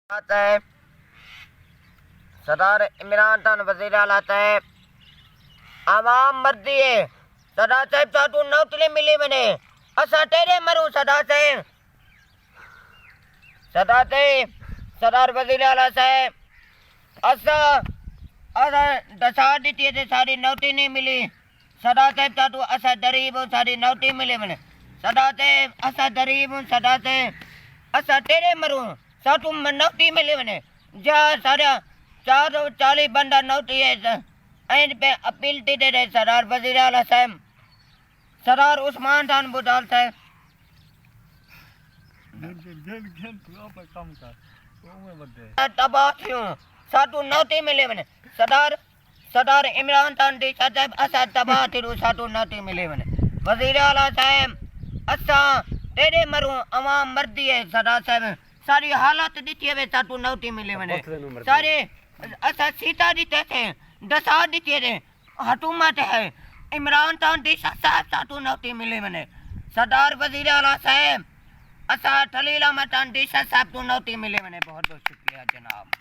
आता है सरदार इमरान खान वजीर आला साहब आवाम मर्दी है सरदार साहब साडू नौकरी मिली मैंने असा तेरे मरू सरदार साहब सरदार वजीर आला साहब असा असा दसा दी थी सारी नौकरी नहीं मिली सरदार साहब साडू असा गरीब सारी नौकरी मिली मैंने सरदार साहब असा गरीब सरदार साहब असा तेरे मरू साडू नौकरी मिली मैंने जा सारा 440 बंदा नौकरी है एंड पे अपील थी दे रहे सरदार वजीर आला साहब सरदार उस्मान खान बुधाल साहब तबाह क्यों साडू नौकरी मिले मैंने सरदार इमरान खान दी साहब असा तबाह थी साडू नौकरी मिले मैंने वजीर आला साहब असा तेरे मरू अवाम मर्दी है सरदार साहब सारी हालत दी है साडू नौकरी मिले मैंने सारे असा सीता दीते थे दसा दीते थे हुकूमत है इमरान खान दी साहब साडू नौकरी मिले मैंने सरदार वजीर आला साहब असा खलील अहमद खान दी साहब नौकरी मिले मैंने बहुत बहुत शुक्रिया जनाब।